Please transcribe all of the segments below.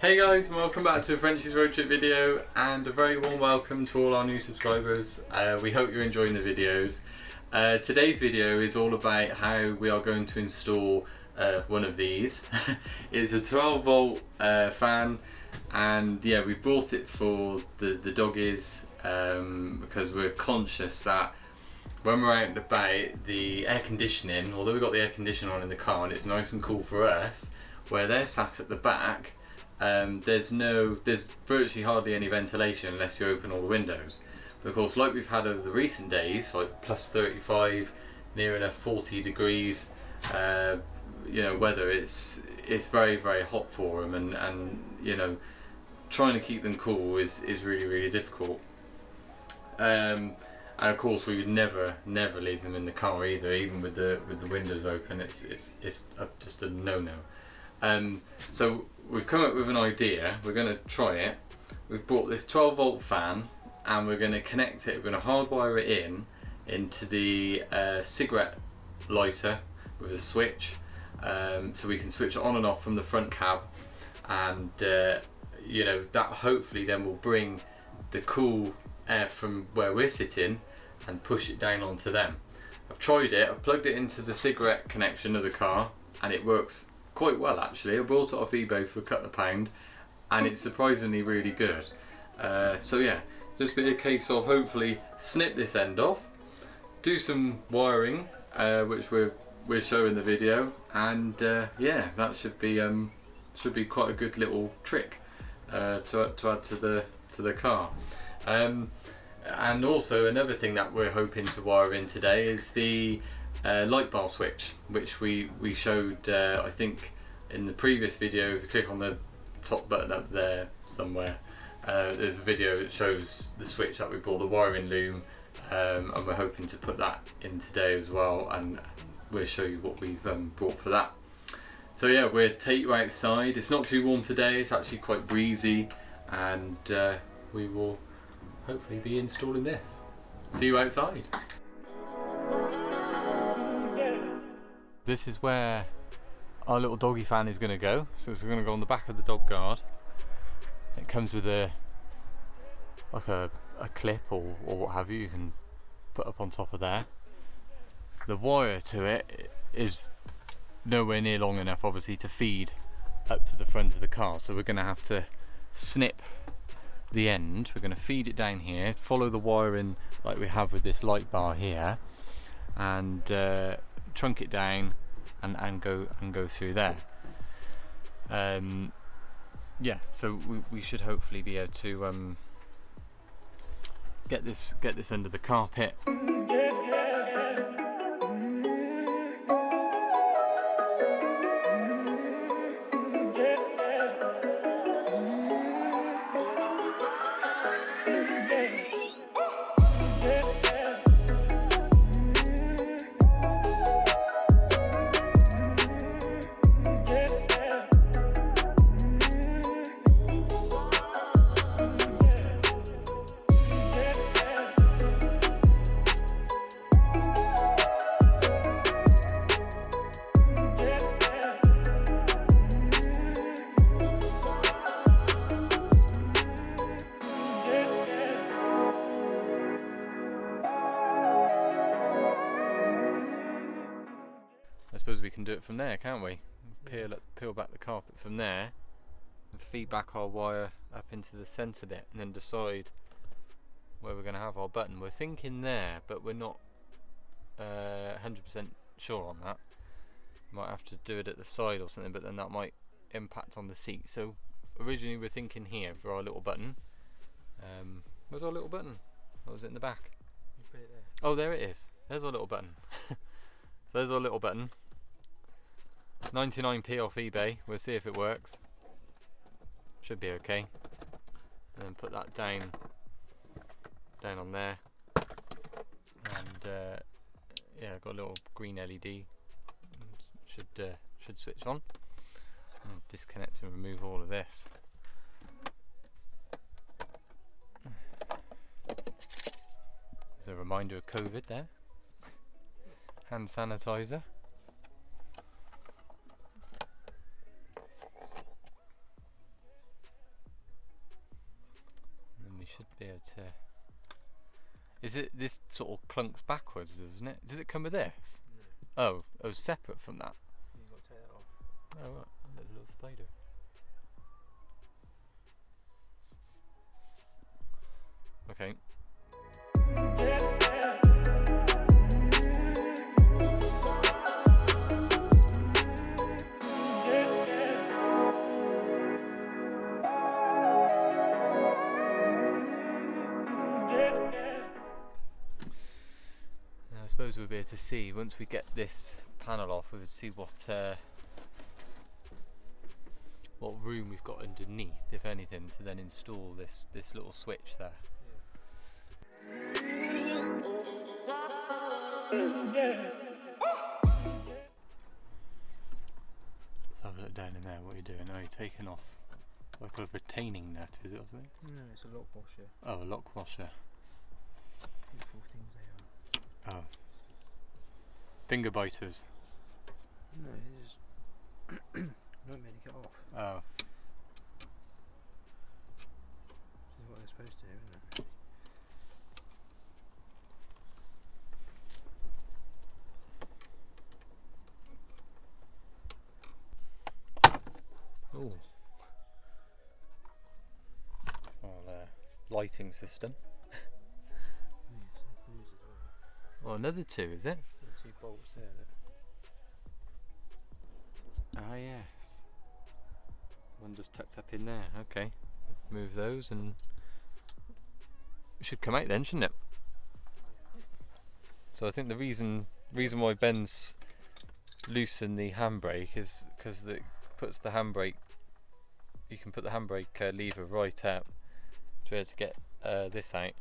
Hey guys, and welcome back to a Frenchie's Road Trip video, and a very warm welcome to all our new subscribers. We hope you're enjoying the videos. Today's video is all about how we are going to install one of these. It's a 12 volt fan, and yeah, we bought it for the doggies because we're conscious that when we're out and about, the air conditioning, although we've got the air conditioner on in the car and it's nice and cool for us, where they're sat at the back, there's virtually hardly any ventilation unless you open all the windows. But of course, like we've had over the recent days, like plus 35, near enough 40 degrees, you know, weather, it's very, very hot for them, and you know, trying to keep them cool is really, really difficult. And of course, we would never leave them in the car either, even with the windows open. It's just a no-no. So we've come up with an idea. We're going to try it. We've bought this 12 volt fan, and we're going to connect it. We're going to hardwire it into the cigarette lighter with a switch, so we can switch it on and off from the front cab, and you know, that hopefully then will bring the cool air from where we're sitting and push it down onto them. I've tried it. I've plugged it into the cigarette connection of the car, and it works quite well actually. I bought it off eBay for a couple of £, and it's surprisingly really good. So yeah, just be a case of hopefully snip this end off, do some wiring, which we'll show in the video, and yeah, that should be quite a good little trick to add to the car. And also another thing that we're hoping to wire in today is the Lightbar switch, which we showed I think in the previous video. If you click on the top button up there somewhere, there's a video that shows the switch that we bought, the wiring loom, and we're hoping to put that in today as well, and we'll show you what we've bought for that. So yeah, we'll take you outside. It's not too warm today, it's actually quite breezy, and we will hopefully be installing this. See you outside. This is where our little doggy fan is going to go. So it's going to go on the back of the dog guard. It comes with a clip or what have you can put up on top of there. The wire to it is nowhere near long enough obviously to feed up to the front of the car, so we're going to have to snip the end. We're going to feed it down here, follow the wiring like we have with this light bar here, and trunk it down and go through there. Yeah, so we should hopefully be able to get this under the carpet. I suppose we can do it from there, can't we? Peel back the carpet from there and feed back our wire up into the centre bit, and then decide where we're going to have our button. We're thinking there, but we're not 100% sure on that. Might have to do it at the side or something, but then that might impact on the seat. So originally we're thinking here for our little button. Where's our little button? Or was it in the back? You put it there. Oh, there it is. There's our little button. So there's our little button. 99p off eBay. We'll see if it works. Should be okay. And then put that down on there. And yeah, got a little green LED. Should switch on. I'll disconnect and remove all of this. There's a reminder of COVID there. Hand sanitizer. Is it this sort of clunks backwards, isn't it? Does it come with this? No. Oh, separate from that. You've got to take that off. Oh, right. There's a little spider. Okay. I suppose we'll be able to see once we get this panel off. We would see what room we've got underneath, if anything, to then install this little switch there. Let's have a look down in there. What are you doing? Oh, you're taking off like a retaining nut, is it or something? No, it's a lock washer. Oh, a lock washer. Beautiful things they are. Oh. Finger biters. No, it's not meant to get off. Oh. This is what they're supposed to do, isn't it? Oh. Small lighting system. Oh, another two, is it? 2 bolts there. Ah, yes. One just tucked up in there. Okay. Move those and it should come out then, shouldn't it? So I think the reason why Ben's loosened the handbrake is because it puts the handbrake. You can put the handbrake lever right up to be able to get this out.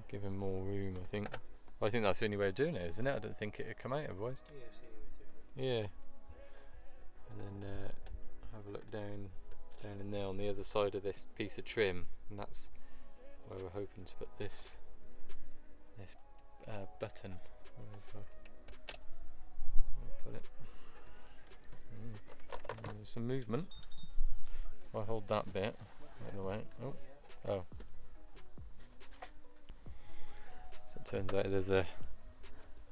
Give him more room, I think. Well, I think that's the only way of doing it, isn't it? I don't think it would come out otherwise. Yeah, it's the only way of doing it. Yeah. And then have a look down in there on the other side of this piece of trim, and that's where we're hoping to put this button. Where put it? There's some movement. If I hold that bit out of the way. Oh. So it turns out there's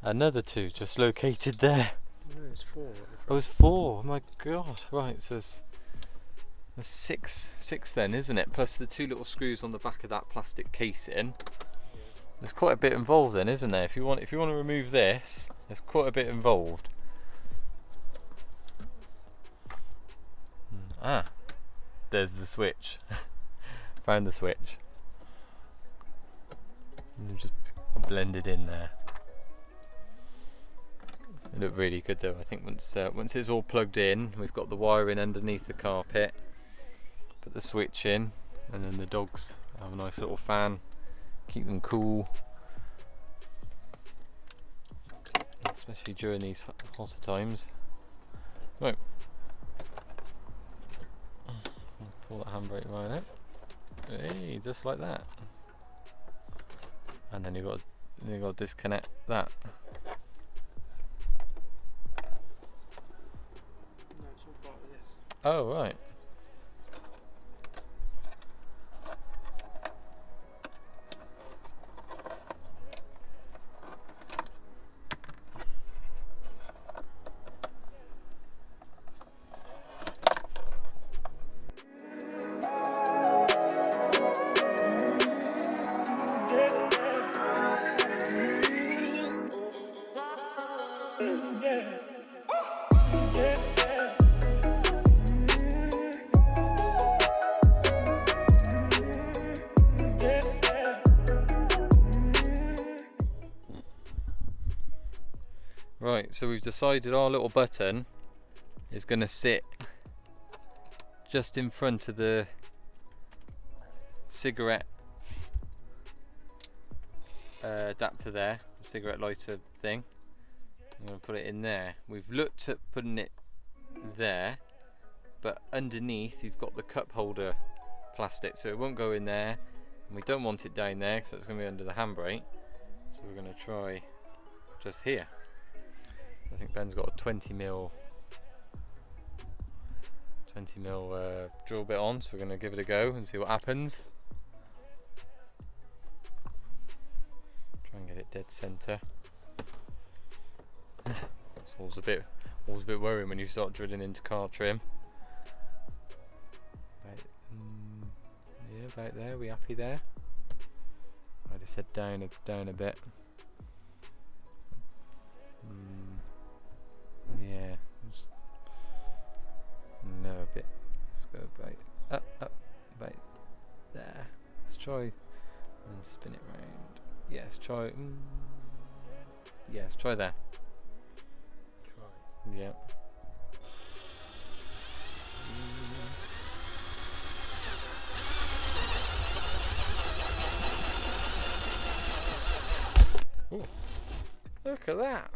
another 2 just located there. No, it's 4 at the front. Oh, it's 4. Oh my god. Right, so there's 6 then, isn't it? Plus the 2 little screws on the back of that plastic casing. Yeah. There's quite a bit involved then, isn't there? If you want to remove this, there's quite a bit involved. Ah, there's the switch. Found the switch. And just blended in there. It looked really good though. I think once it's all plugged in, we've got the wiring underneath the carpet. Put the switch in, and then the dogs have a nice little fan, keep them cool, especially during these hotter times. Right, pull that handbrake right out. Hey, just like that. And then you've got to disconnect that. No, it's all part of this. Oh right. Right, so we've decided our little button is going to sit just in front of the cigarette adapter there, the cigarette lighter thing. I'm going to put it in there. We've looked at putting it there, but underneath you've got the cup holder plastic, so it won't go in there, and we don't want it down there because it's going to be under the handbrake, so we're going to try just here. I think Ben's got a 20mm 20mm drill bit on, so we're going to give it a go and see what happens. Try and get it dead centre. It's always a bit worrying when you start drilling into car trim. Yeah, about there. We happy there? I'd have said down a bit. Yeah. No, a bit. Let's go about up, about there. Let's try and spin it round. Yeah, let's try. Yeah, let's try there. Try. Yeah. Ooh. Look at that.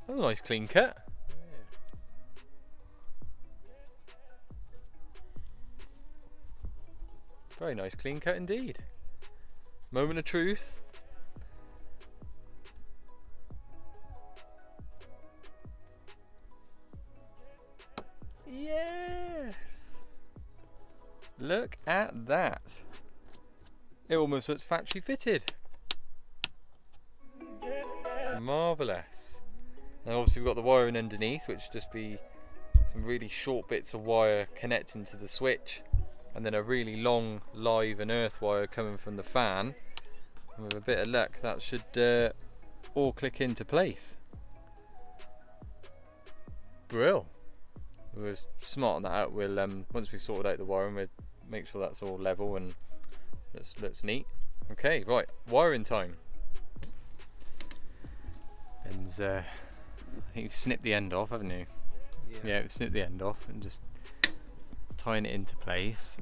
That's a nice clean cut. Very nice clean cut indeed. Moment of truth. Yes! Look at that. It almost looks factory fitted. Marvellous. Now obviously we've got the wiring underneath, which just be some really short bits of wire connecting to the switch, and then a really long live and earth wire coming from the fan. And with a bit of luck that should all click into place. Brill. We're smarting that out. We'll once we've sorted out the wiring, we'll make sure that's all level and looks neat. Okay, right, wiring time. And I think you've snipped the end off, haven't you? Yeah, we've snipped the end off and just tying it into place.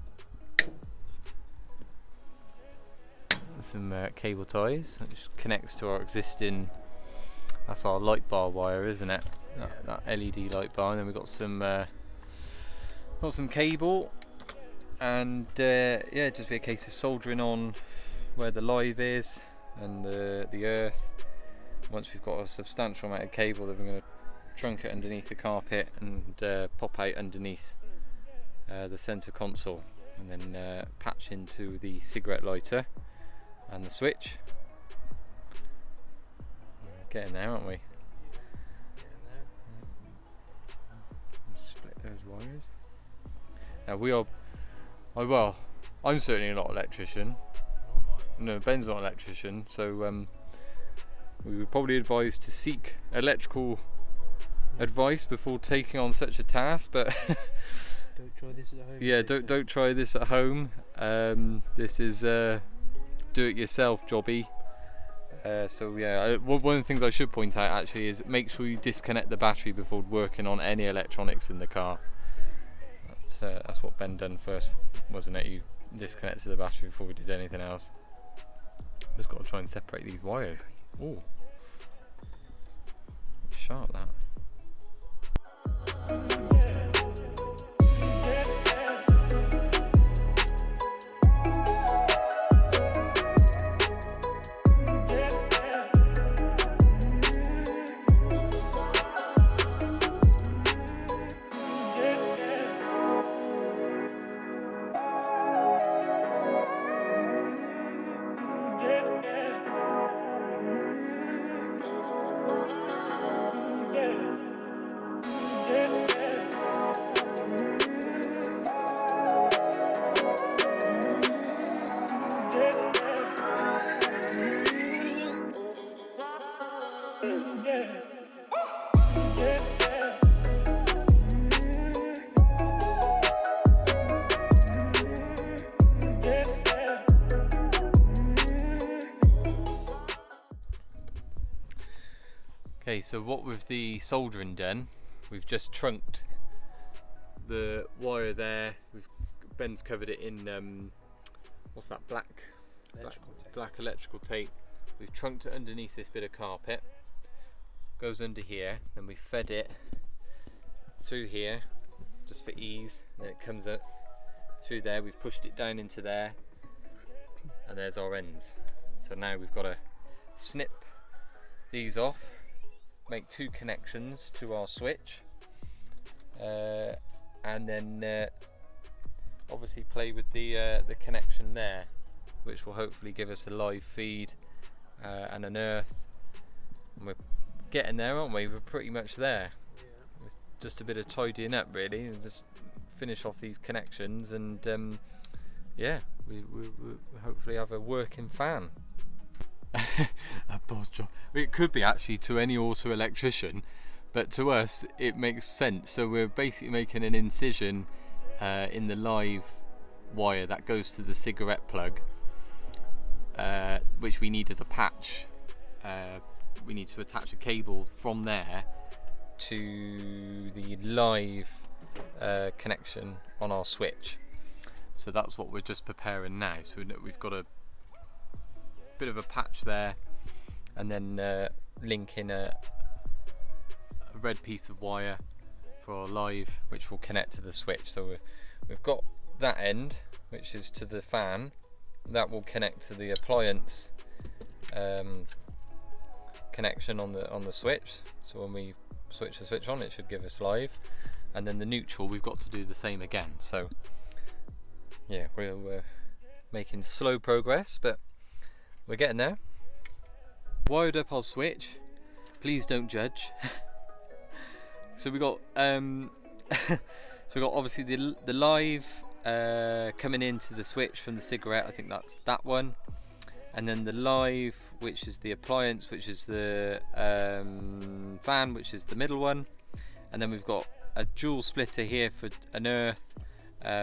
Some cable ties, which connects to our existing, that's our light bar wire, isn't it? That LED light bar. And then we've got some cable, and yeah, just be a case of soldering on where the live is and the earth. Once we've got a substantial amount of cable, then we're going to trunk it underneath the carpet and pop out underneath the centre console, and then patch into the cigarette lighter and the switch. We're getting there, aren't we? Split those wires. Now we are, well, I'm certainly not an electrician. No, Ben's not an electrician, so we would probably advise to seek electrical advice before taking on such a task, but don't try this at home. Yeah, don't try this at home. This is do it yourself jobby. So yeah, one of the things I should point out actually is make sure you disconnect the battery before working on any electronics in the car. That's what Ben done first, wasn't it? You disconnected the battery before we did anything else. Just got to try and separate these wires. Oh, sharp that. Okay, so what with the soldering done, we've just trunked the wire there. Ben's covered it in what's that, black electrical tape. We've trunked it underneath this bit of carpet. Goes under here, then we fed it through here just for ease. Then it comes up through there. We've pushed it down into there, and there's our ends. So now we've got to snip these off, make two connections to our switch, and then obviously play with the connection there, which will hopefully give us a live feed and an earth. And we're getting there, aren't we? We're pretty much there. Yeah. It's just a bit of tidying up, really, and just finish off these connections, and yeah, we hopefully have a working fan. A boss job. It could be actually to any auto electrician, but to us it makes sense. So we're basically making an incision in the live wire that goes to the cigarette plug, which we need as a patch. We need to attach a cable from there to the live connection on our switch. So that's what we're just preparing now. So we've got a bit of a patch there, and then link in a red piece of wire for our live, which will connect to the switch. So we've got that end, which is to the fan, that will connect to the appliance connection on the switch. So when we switch the switch on, it should give us live, and then the neutral we've got to do the same again. So yeah, we're making slow progress, but we're getting there. Wired up our switch, please don't judge. So we got obviously the live coming into the switch from the cigarette, I think that's that one, and then the live, which is the appliance, which is the fan, which is the middle one, and then we've got a dual splitter here for an earth,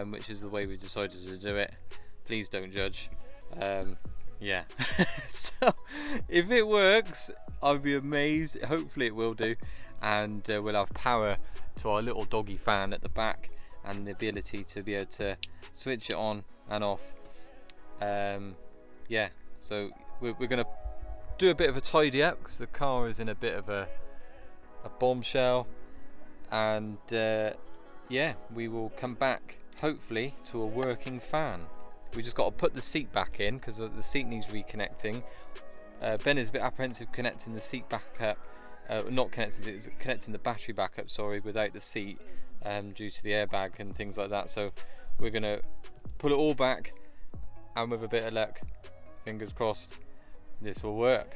which is the way we decided to do it. Please don't judge. Yeah. So if it works, I'll be amazed. Hopefully it will do, and we'll have power to our little doggy fan at the back, and the ability to be able to switch it on and off. Yeah, so we're going to do a bit of a tidy up, because the car is in a bit of a bombshell, and yeah, we will come back hopefully to a working fan. We just got to put the seat back in, because the seat needs reconnecting. Ben is a bit apprehensive connecting the seat back up, not connecting, it's connecting the battery back up, sorry, without the seat, due to the airbag and things like that. So we're going to pull it all back, and with a bit of luck, fingers crossed, this will work.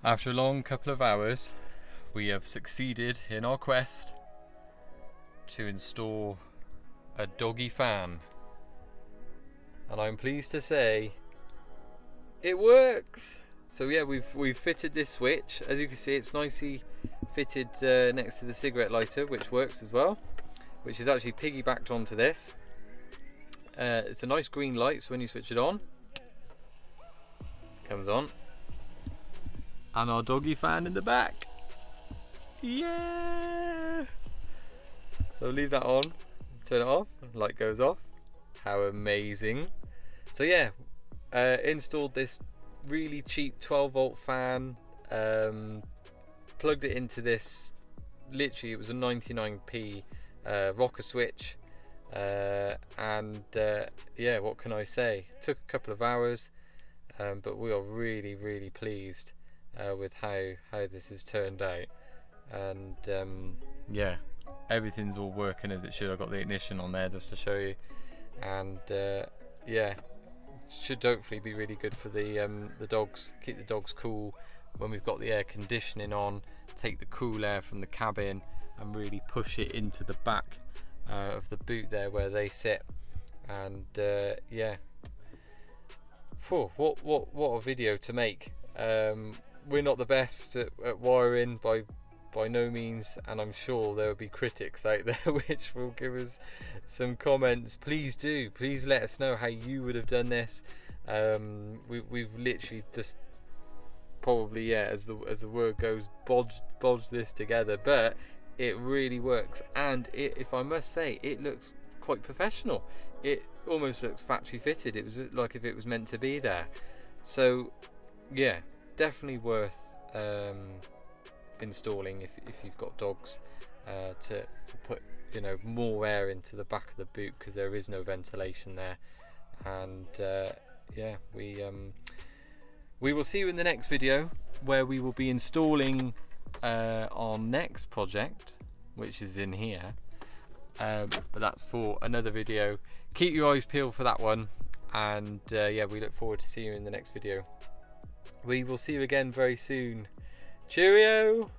After a long couple of hours, we have succeeded in our quest to install a doggy fan, and I'm pleased to say it works. So yeah, we've fitted this switch. As you can see, it's nicely fitted next to the cigarette lighter, which works as well, which is actually piggybacked onto this. It's a nice green light, so when you switch it on, it comes on. And our doggy fan in the back. Yeah! So leave that on, turn it off, light goes off. How amazing. So yeah, installed this really cheap 12 volt fan, plugged it into this, literally it was a 99p rocker switch, and yeah, what can I say, took a couple of hours, but we are really pleased with how this has turned out, and yeah, everything's all working as it should. I've got the ignition on there just to show you, and yeah, should hopefully be really good for the dogs, keep the dogs cool when we've got the air conditioning on, take the cool air from the cabin and really push it into the back of the boot there where they sit. And yeah, what a video to make. We're not the best at wiring by no means, and I'm sure there will be critics out there which will give us some comments. Please let us know how you would have done this. We've literally just probably, yeah, as the word goes, bodged this together, but it really works. And if I must say, it looks quite professional. It almost looks factory fitted. It was like if it was meant to be there. So yeah, definitely worth installing if you've got dogs, to put, you know, more air into the back of the boot, because there is no ventilation there. And yeah, we will see you in the next video, where we will be installing our next project, which is in here, but that's for another video. Keep your eyes peeled for that one, and yeah, we look forward to seeing you in the next video. We will see you again very soon. Cheerio!